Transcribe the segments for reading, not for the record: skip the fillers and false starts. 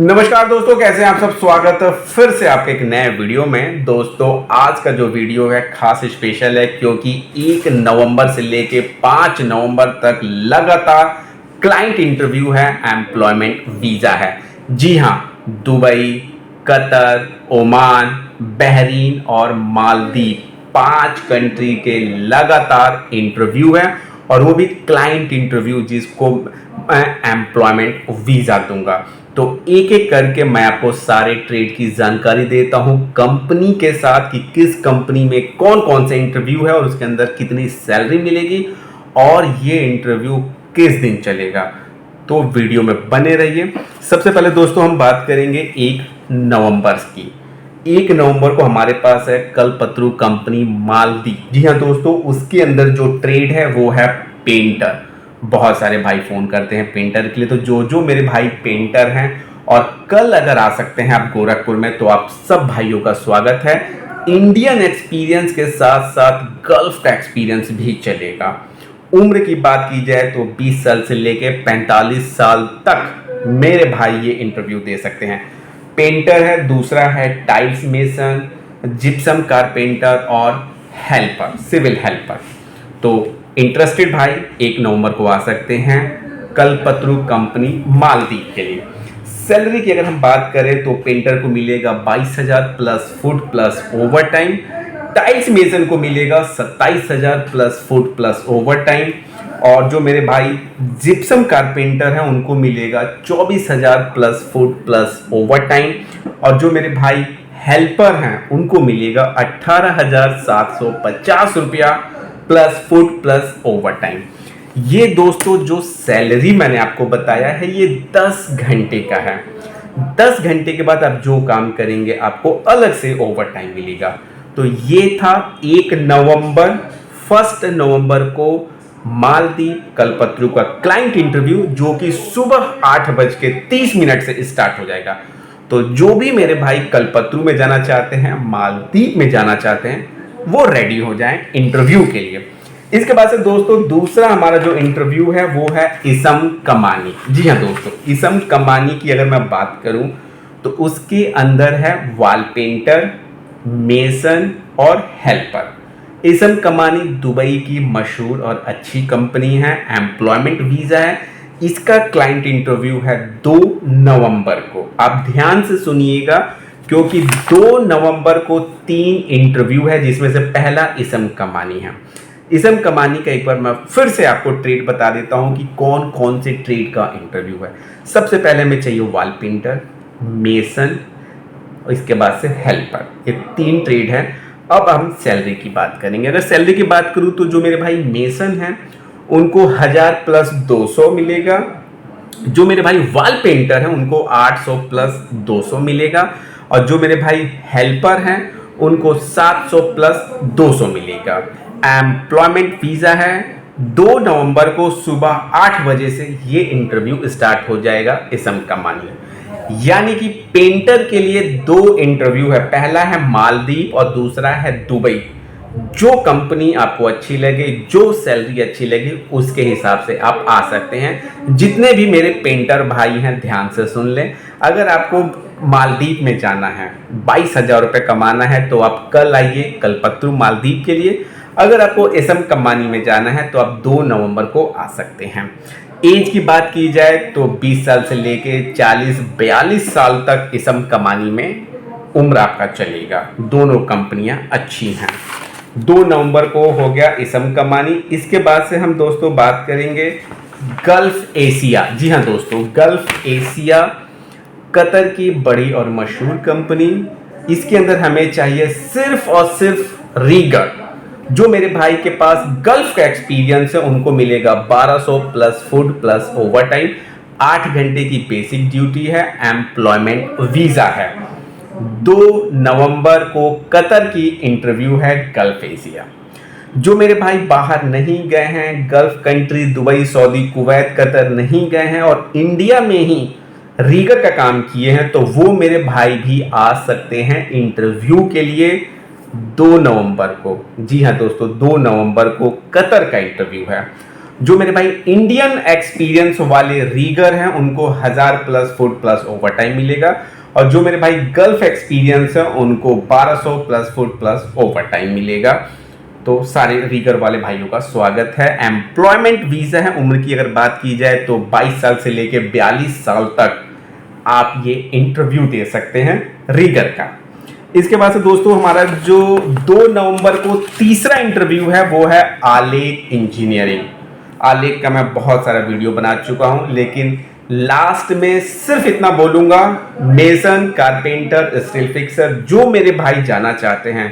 नमस्कार दोस्तों, कैसे हैं आप सब। स्वागत है फिर से आपके एक नए वीडियो में। दोस्तों आज का जो वीडियो है खास स्पेशल है क्योंकि 1 नवंबर से लेके 5 नवंबर तक लगातार क्लाइंट इंटरव्यू है, एम्प्लॉयमेंट वीज़ा है। जी हाँ, दुबई, कतर, ओमान, बहरीन और मालदीव 5 कंट्री के लगातार इंटरव्यू है और वो भी क्लाइंट इंटरव्यू जिसको मैं एम्प्लॉयमेंट वीज़ा दूंगा। तो एक एक करके मैं आपको सारे ट्रेड की जानकारी देता हूं कंपनी के साथ कि किस कंपनी में कौन कौन से इंटरव्यू है और उसके अंदर कितनी सैलरी मिलेगी और ये इंटरव्यू किस दिन चलेगा। तो वीडियो में बने रहिए। सबसे पहले दोस्तों हम बात करेंगे 1 नवंबर की। 1 नवंबर को हमारे पास है कल्पतरू कंपनी मालदीव। जी हाँ दोस्तों, उसके अंदर जो ट्रेड है वो है पेंटर। बहुत सारे भाई फ़ोन करते हैं पेंटर के लिए, तो जो मेरे भाई पेंटर हैं और कल अगर आ सकते हैं आप गोरखपुर में तो आप सब भाइयों का स्वागत है। इंडियन एक्सपीरियंस के साथ साथ गल्फ का एक्सपीरियंस भी चलेगा। उम्र की बात की जाए तो 20 साल से लेके 45 साल तक मेरे भाई ये इंटरव्यू दे सकते हैं। पेंटर है, दूसरा है टाइल्स मेसन, जिप्सम कारपेंटर और हेल्पर, सिविल हेल्पर। तो इंटरेस्टेड भाई 1 नवंबर को आ सकते हैं कल्पतरू कंपनी मालदीव के लिए। सैलरी की अगर हम बात करें तो पेंटर को मिलेगा 22,000 plus food plus over time. Tiles mason को मिलेगा 27,000 plus food plus overtime. और जो मेरे भाई जिप्सम कारपेंटर हैं उनको मिलेगा 24,000 plus food plus overtime. और जो मेरे भाई हेल्पर हैं उनको मिलेगा 18,750 रुपया plus food plus over time. ये दोस्तों जो सैलरी मैंने आपको बताया है ये 10 घंटे का है। 10 घंटे के बाद आप जो काम करेंगे आपको अलग से ओवर टाइम मिलेगा। तो ये था 1 नवंबर। 1 नवंबर को मालदीव कल्पतरू का क्लाइंट इंटरव्यू जो कि सुबह 8:30 से स्टार्ट हो जाएगा। तो जो भी मेरे भाई कल्पतरू में जाना चाहते हैं, मालदीव में जाना चाहते हैं, वो रेडी हो जाएं इंटरव्यू के लिए। इसके बाद से दोस्तों दूसरा हमारा जो इंटरव्यू है वो है इसम कमानी। जी हाँ दोस्तों, इसम कमानी की अगर मैं बात करूं तो उसके अंदर है वॉल पेंटर, मेसन और हेल्पर। इसम कमानी दुबई की मशहूर और अच्छी कंपनी है, एम्प्लॉयमेंट वीज़ा है। इसका क्लाइंट इंटरव्यू है 2 नवंबर को। आप ध्यान से सुनिएगा क्योंकि 2 नवंबर को 3 इंटरव्यू है जिसमें से पहला इसम कमानी है। इसम कमानी का एक बार मैं फिर से आपको ट्रेड बता देता हूं कि कौन कौन से ट्रेड का इंटरव्यू है। सबसे पहले में चाहिए वॉल पेंटर, मेसन और इसके बाद से हेल्पर। ये 3 ट्रेड है। अब हम सैलरी की बात करेंगे। अगर सैलरी की बात करूं तो जो मेरे भाई मेसन हैं उनको 1000 प्लस 200 मिलेगा। जो मेरे भाई वॉल पेंटर हैं उनको 800 प्लस 200 मिलेगा। और जो मेरे भाई हेल्पर हैं उनको 700 प्लस 200 मिलेगा। एम्प्लॉयमेंट वीज़ा है। 2 नवंबर को सुबह 8 बजे से ये इंटरव्यू स्टार्ट हो जाएगा इसम कमानी में। यानी कि पेंटर के लिए 2 इंटरव्यू है, पहला है मालदीव और दूसरा है दुबई। जो कंपनी आपको अच्छी लगे, जो सैलरी अच्छी लगे उसके हिसाब से आप आ सकते हैं। जितने भी मेरे पेंटर भाई हैं ध्यान से सुन लें। अगर आपको मालदीव में जाना है, 22,000 रुपये कमाना है तो आप कल आइए कल्पतरू मालदीव के लिए। अगर आपको इसम कमानी में जाना है तो आप 2 नवंबर को आ सकते हैं। एज की बात की जाए तो 20 साल से लेके 40-42 साल तक इसम कमानी में उम्र आपका चलेगा। दोनों कंपनियां अच्छी हैं। 2 नवंबर को हो गया इसम कमानी। इसके बाद से हम दोस्तों बात करेंगे गल्फ एशिया। जी हाँ दोस्तों, गल्फ एशिया कतर की बड़ी और मशहूर कंपनी। इसके अंदर हमें चाहिए सिर्फ और सिर्फ रीगर। जो मेरे भाई के पास गल्फ का एक्सपीरियंस है उनको मिलेगा 1200 plus food plus over time. 8 घंटे की बेसिक ड्यूटी है, एम्प्लॉयमेंट वीज़ा है। 2 नवंबर को कतर की इंटरव्यू है गल्फ एशिया। जो मेरे भाई बाहर नहीं गए हैं, gulf country Dubai, Saudi, Kuwait, Qatar नहीं गए हैं और इंडिया में ही रीगर का काम किए हैं तो वो मेरे भाई भी आ सकते हैं इंटरव्यू के लिए 2 नवंबर को। जी हाँ दोस्तों, 2 नवंबर को कतर का इंटरव्यू है। जो मेरे भाई इंडियन एक्सपीरियंस वाले रीगर हैं उनको 1000+ फुट प्लस ओवर टाइम मिलेगा, और जो मेरे भाई गल्फ एक्सपीरियंस है उनको 1200+ फुट प्लस ओवर टाइम मिलेगा। तो सारे रीगर वाले भाइयों का स्वागत है। एम्प्लॉयमेंट वीजा है, उम्र की अगर बात की जाए तो 22 साल से लेके 42 साल तक आप ये इंटरव्यू दे सकते हैं रीगर का। इसके बाद से दोस्तों हमारा जो 2 नवंबर को तीसरा इंटरव्यू है वो है आलेख इंजीनियरिंग। आलेख का मैं बहुत सारा वीडियो बना चुका हूं, लेकिन लास्ट में सिर्फ इतना बोलूंगा, मेसन, कारपेंटर, स्टील फिक्सर जो मेरे भाई जाना चाहते हैं,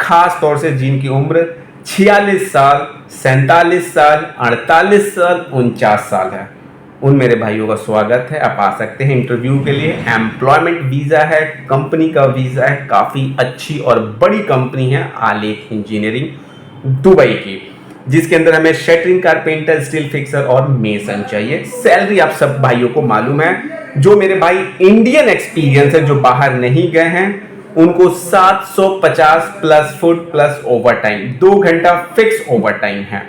खास तौर से जिनकी उम्र 46 साल, 47 साल, 48 साल, 49 साल है, उन मेरे भाइयों का स्वागत है। आप आ सकते हैं इंटरव्यू के लिए। एम्प्लॉयमेंट वीज़ा है, कंपनी का वीज़ा है, काफ़ी अच्छी और बड़ी कंपनी है आलेख इंजीनियरिंग दुबई की, जिसके अंदर हमें शटरिंग, कारपेंटर, स्टील फिक्सर और मेसन चाहिए। सैलरी आप सब भाइयों को मालूम है। जो मेरे भाई इंडियन एक्सपीरियंस है, जो बाहर नहीं गए हैं, उनको 750+ फुट प्लस ओवर टाइम, 2 घंटा फिक्स ओवर टाइम है।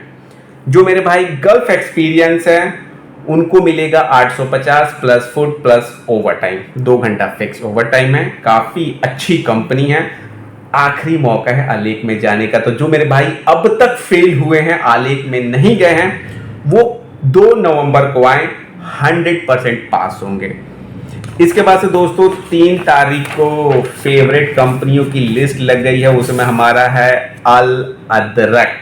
जो मेरे भाई गल्फ एक्सपीरियंस है उनको मिलेगा 850+ फुट प्लस ओवर टाइम, 2 घंटा फिक्स ओवर टाइम है। काफ़ी अच्छी कंपनी है। आखिरी मौका है आलेख में जाने का, तो जो मेरे भाई अब तक फेल हुए हैं, आलेख में नहीं गए हैं, वो 2 नवंबर को आए, 100% पास होंगे। इसके बाद से दोस्तों 3 तारीख को फेवरेट कंपनियों की लिस्ट लग गई है, उसमें हमारा है अल अदरक।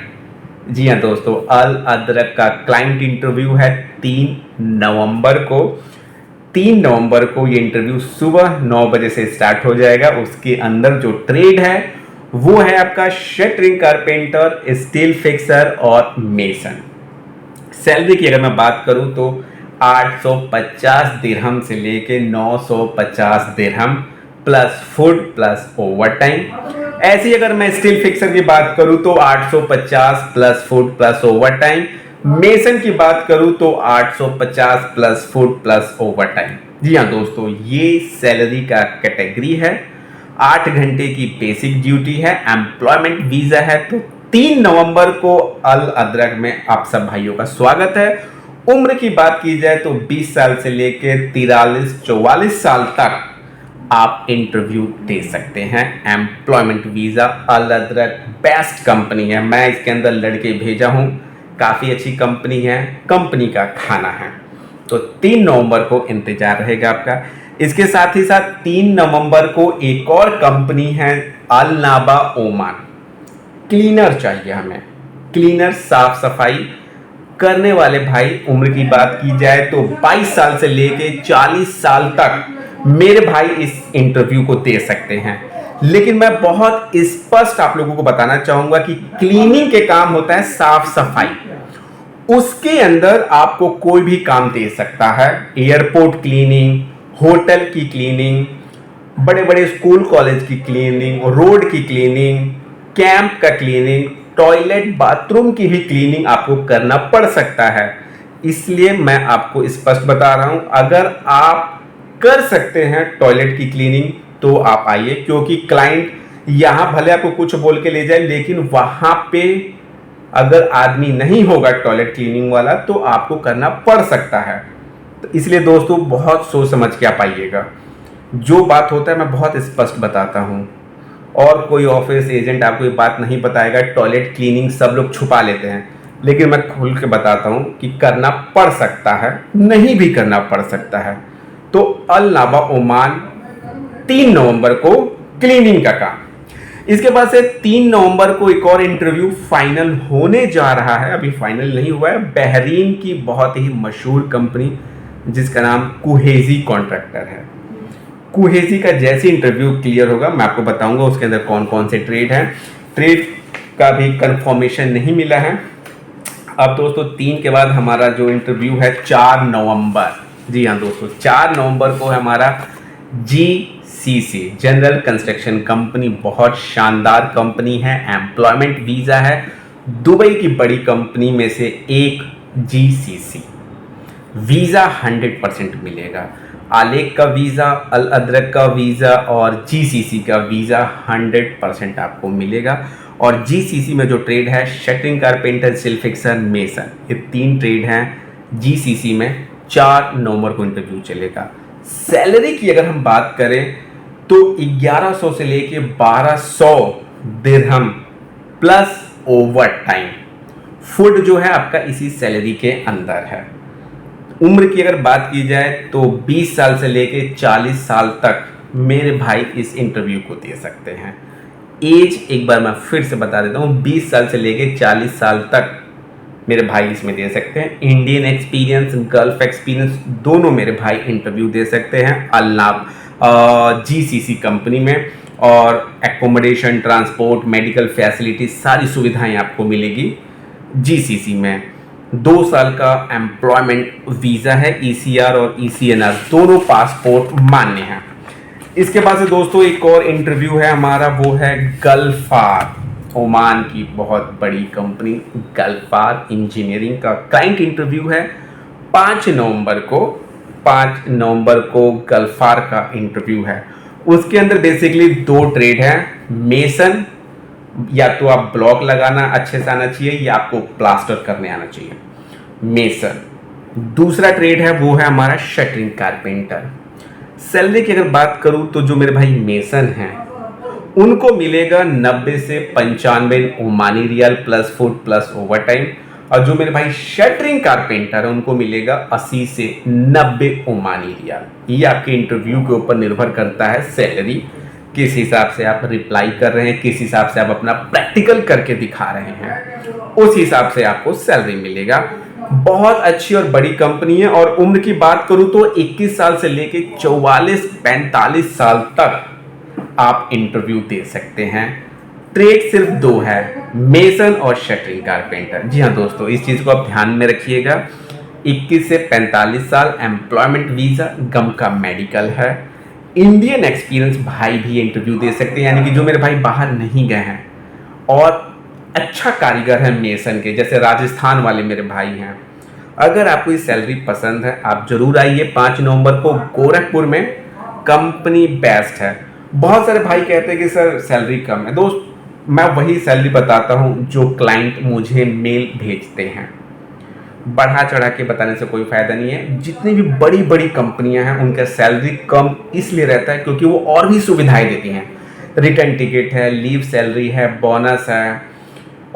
जी हाँ दोस्तों, अल अदरक का क्लाइंट इंटरव्यू है 3 नवंबर को। 3 नवंबर को ये इंटरव्यू सुबह 9 बजे से स्टार्ट हो जाएगा। उसके अंदर जो ट्रेड है वो है आपका शटरिंग, कारपेंटर, स्टील फिक्सर और मेसन। सैलरी की अगर मैं बात करूं तो 850 दिरहम से लेके 950 dirham plus food plus overtime. ऐसी अगर मैं स्टील फिक्सर की बात करूं तो 850 plus food plus overtime. Mason की बात करूं तो 850 plus food plus overtime. जी हाँ दोस्तों, ये सैलरी का कैटेगरी है। 8 घंटे की बेसिक ड्यूटी है, एम्प्लॉयमेंट वीजा है। तो 3 नवंबर को अल अदरक में आप सब भाइयों का स्वागत है। उम्र की बात की जाए तो 20 साल से लेकर 43-44 साल तक आप इंटरव्यू दे सकते हैं। एम्प्लॉयमेंट वीजा, अल अदरक बेस्ट कंपनी है। मैं इसके अंदर लड़के भेजा हूं, काफ़ी अच्छी कंपनी है, कंपनी का खाना है। तो 3 नवंबर को इंतजार रहेगा आपका। इसके साथ ही साथ 3 नवंबर को एक और कंपनी है अल नाबा ओमान। क्लीनर चाहिए हमें, क्लीनर, साफ सफाई करने वाले भाई। उम्र की बात की जाए तो 22 साल से लेके 40 साल तक मेरे भाई इस इंटरव्यू को दे सकते हैं। लेकिन मैं बहुत स्पष्ट आप लोगों को बताना चाहूंगा कि क्लीनिंग के काम होता है साफ सफाई, उसके अंदर आपको कोई भी काम दे सकता है। एयरपोर्ट क्लीनिंग, होटल की क्लीनिंग, बड़े बड़े स्कूल कॉलेज की क्लीनिंग, रोड की क्लीनिंग, कैंप का क्लीनिंग, टॉयलेट बाथरूम की भी क्लीनिंग आपको करना पड़ सकता है। इसलिए मैं आपको स्पष्ट बता रहा हूं, अगर आप कर सकते हैं टॉयलेट की क्लीनिंग तो आप आइए, क्योंकि क्लाइंट यहां भले आपको कुछ बोल के ले जाए, लेकिन वहां पे अगर आदमी नहीं होगा टॉयलेट क्लीनिंग वाला तो आपको करना पड़ सकता है। तो इसलिए दोस्तों बहुत सोच समझ के आप आइएगा। जो बात होता है मैं बहुत स्पष्ट बताता हूं, और कोई ऑफिस एजेंट आपको ये बात नहीं बताएगा। टॉयलेट क्लीनिंग सब लोग छुपा लेते हैं, लेकिन मैं खुल के बताता हूं कि करना पड़ सकता है, नहीं भी करना पड़ सकता है। तो अल नाबा ओमान 3 नवंबर को क्लीनिंग का काम। इसके बाद से 3 नवंबर को एक और इंटरव्यू फाइनल होने जा रहा है, अभी फाइनल नहीं हुआ है। बहरीन की बहुत ही मशहूर कंपनी जिसका नाम कुहेजी कॉन्ट्रैक्टर है। कुहेजी का जैसे इंटरव्यू क्लियर होगा मैं आपको बताऊंगा उसके अंदर कौन कौन से ट्रेड हैं। ट्रेड का भी कंफर्मेशन नहीं मिला है। अब दोस्तों 3 के बाद हमारा जो इंटरव्यू है 4 नवंबर। जी हाँ दोस्तों, 4 नवंबर को है हमारा GCC, जनरल कंस्ट्रक्शन कंपनी। बहुत शानदार कंपनी है, एम्प्लॉयमेंट वीज़ा है, दुबई की बड़ी कंपनी में से एक GCC। वीज़ा 100% मिलेगा। आलेख का वीज़ा, अल अदरक का वीज़ा और GCC का वीज़ा 100% आपको मिलेगा। और जीसीसी में जो ट्रेड है शटरिंग, कारपेंटर, सिल फिक्सर, मेसन, ये 3 ट्रेड हैं जीसीसी में। 4 नवंबर को इंटरव्यू चलेगा। सैलरी की अगर हम बात करें तो 1100 से लेके 1200 दिरहम प्लस ओवर टाइम। फूड जो है आपका इसी सैलरी के अंदर है। उम्र की अगर बात की जाए तो 20 साल से लेके 40 साल तक मेरे भाई इस इंटरव्यू को दे सकते हैं। एज एक बार मैं फिर से बता देता हूँ, 20 साल से लेके 40 साल तक मेरे भाई इसमें दे सकते हैं। इंडियन एक्सपीरियंस, गल्फ एक्सपीरियंस दोनों मेरे भाई इंटरव्यू दे सकते हैं अल्नाब जीसीसी कंपनी में। और एकोमोडेशन, ट्रांसपोर्ट, मेडिकल फैसिलिटी सारी सुविधाएं आपको मिलेगी जीसीसी में। 2 साल का एम्प्लॉयमेंट वीज़ा है। ईसीआर और ईसीएनआर दोनों पासपोर्ट मान्य हैं। इसके बाद से दोस्तों एक और इंटरव्यू है हमारा, वो है गल्फार, ओमान की बहुत बड़ी कंपनी गल्फार इंजीनियरिंग का क्लाइंट इंटरव्यू है 5 नवंबर को। 5 नवंबर को गल्फार का इंटरव्यू है। उसके अंदर बेसिकली 2 ट्रेड हैं। मेसन, या तो आप ब्लॉक लगाना अच्छे से आना चाहिए या आपको प्लास्टर करने आना चाहिए, मेसन। दूसरा ट्रेड है वो है हमारा शटरिंग, कारपेंटर। सैलरी की अगर बात करूं तो जो मेरे भाई मेसन हैं उनको मिलेगा 90 से 95 Omani rial plus food plus overtime. और जो मेरे भाई शटरिंग कारपेंटर है उनको मिलेगा 80 से 90 ओमानी रियाल। ये आपके इंटरव्यू के ऊपर निर्भर करता है सैलरी, किस हिसाब से आप रिप्लाई कर रहे हैं, किस हिसाब से आप अपना प्रैक्टिकल करके दिखा रहे हैं, उस हिसाब से आपको सैलरी मिलेगा। बहुत अच्छी और बड़ी कंपनी है। और उम्र की बात करूं तो 21 साल से लेके 44-45 साल तक आप इंटरव्यू दे सकते हैं। ट्रेड सिर्फ 2 है, मेसन और शटरिंग कारपेंटर। जी हाँ दोस्तों, इस चीज को आप ध्यान में रखिएगा। 21 से 45 साल, एम्प्लॉयमेंट वीजा, गम का मेडिकल है। इंडियन एक्सपीरियंस भाई भी इंटरव्यू दे सकते हैं, यानी कि जो मेरे भाई बाहर नहीं गए हैं और अच्छा कारीगर है मेसन के, जैसे राजस्थान वाले मेरे भाई हैं। अगर आपको ये सैलरी पसंद है आप जरूर आइए 5 नवंबर को गोरखपुर में। कंपनी बेस्ट है। बहुत सारे भाई कहते हैं कि सर सैलरी कम है। दोस्त, मैं वही सैलरी बताता हूं जो क्लाइंट मुझे मेल भेजते हैं। बढ़ा चढ़ा के बताने से कोई फायदा नहीं है। जितनी भी बड़ी बड़ी कंपनियां हैं उनका सैलरी कम इसलिए रहता है क्योंकि वो और भी सुविधाएं देती हैं। रिटर्न टिकट है, लीव सैलरी है, बोनस है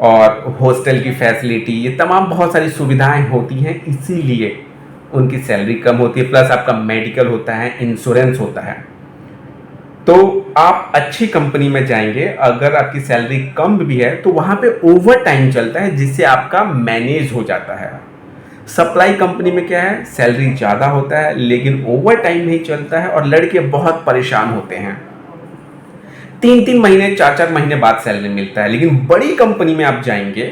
और हॉस्टल की फैसिलिटी, ये तमाम बहुत सारी सुविधाएं होती हैं, इसीलिए उनकी सैलरी कम होती है। प्लस आपका मेडिकल होता है, इंश्योरेंस होता है। तो आप अच्छी कंपनी में जाएंगे, अगर आपकी सैलरी कम भी है तो वहाँ पे ओवर टाइम चलता है जिससे आपका मैनेज हो जाता है। सप्लाई कंपनी में क्या है, सैलरी ज़्यादा होता है लेकिन ओवर टाइम नहीं चलता है और लड़के बहुत परेशान होते हैं। 3-3 महीने 4-4 महीने बाद सैलरी मिलता है। लेकिन बड़ी कंपनी में आप जाएंगे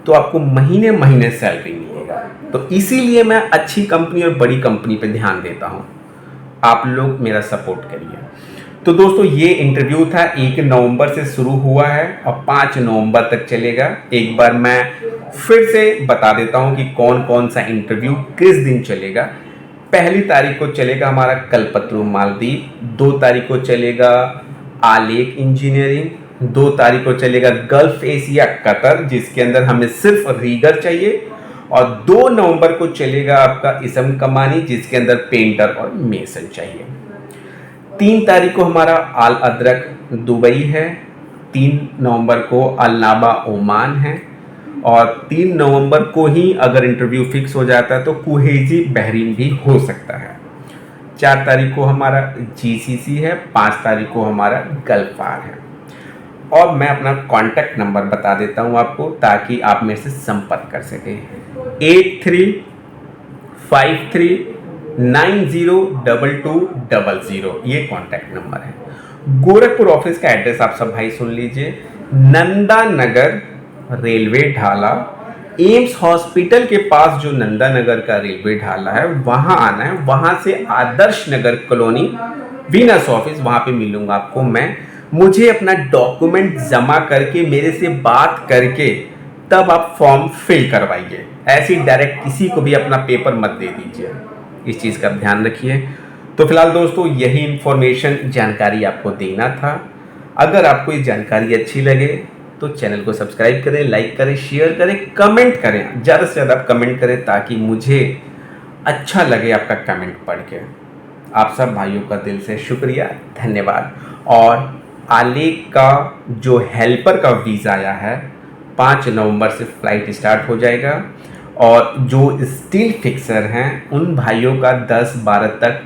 तो आपको महीने महीने सैलरी मिलेगा। तो इसीलिए मैं अच्छी कंपनी और बड़ी कंपनी पे ध्यान देता हूँ। आप लोग मेरा सपोर्ट करिए। तो दोस्तों ये इंटरव्यू था, 1 नवंबर से शुरू हुआ है और 5 नवंबर तक चलेगा। एक बार मैं फिर से बता देता हूँ कि कौन कौन सा इंटरव्यू किस दिन चलेगा। 1 तारीख को चलेगा हमारा कल्पतरू मालदीव, 2 तारीख को चलेगा आलेक इंजीनियरिंग, 2 तारीख को चलेगा गल्फ एशिया कतर जिसके अंदर हमें सिर्फ रीगर चाहिए, और 2 नवंबर को चलेगा आपका इसम कमानी जिसके अंदर पेंटर और मेसन चाहिए। 3 तारीख को हमारा आल अदरक दुबई है, 3 नवंबर को अलनाबा ओमान है, और 3 नवंबर को ही अगर इंटरव्यू फिक्स हो जाता है तो कुहैजी बहरीन भी हो सकता है। 4 तारीख को हमारा जीसीसी है, 5 तारीख को हमारा गल्फार है। और मैं अपना कॉन्टैक्ट नंबर बता देता हूँ आपको ताकि आप मेरे से संपर्क कर सकें। 8353902200 ये कॉन्टैक्ट नंबर है। गोरखपुर ऑफिस का एड्रेस आप सब भाई सुन लीजिए, नंदा नगर रेलवे ढाला, एम्स हॉस्पिटल के पास जो नंदा नगर का रेलवे ढाला है वहां आना है। वहां से Adarsh Nagar colony Venus office, वहां पे मिलूंगा आपको मैं। मुझे अपना डॉक्यूमेंट जमा करके मेरे से बात करके तब आप फॉर्म फिल करवाइए। ऐसे डायरेक्ट किसी को भी अपना पेपर मत दे दीजिए, इस चीज़ का ध्यान रखिए। तो फिलहाल दोस्तों यही इन्फॉर्मेशन जानकारी आपको देना था। अगर आपको ये जानकारी अच्छी लगे तो चैनल को सब्सक्राइब करें, लाइक करें, शेयर करें, कमेंट करें। ज़्यादा से ज़्यादा कमेंट करें ताकि मुझे अच्छा लगे आपका कमेंट पढ़ के। आप सब भाइयों का दिल से शुक्रिया, धन्यवाद। और आलेख का जो हेल्पर का वीज़ा आया है 5 नवंबर से फ़्लाइट स्टार्ट हो जाएगा, और जो स्टील फिक्सर हैं उन भाइयों का 10-12 तक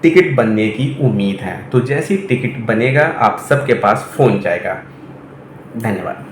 टिकट बनने की उम्मीद है। तो जैसी टिकट बनेगा आप सबके पास फ़ोन जाएगा। धन्यवाद।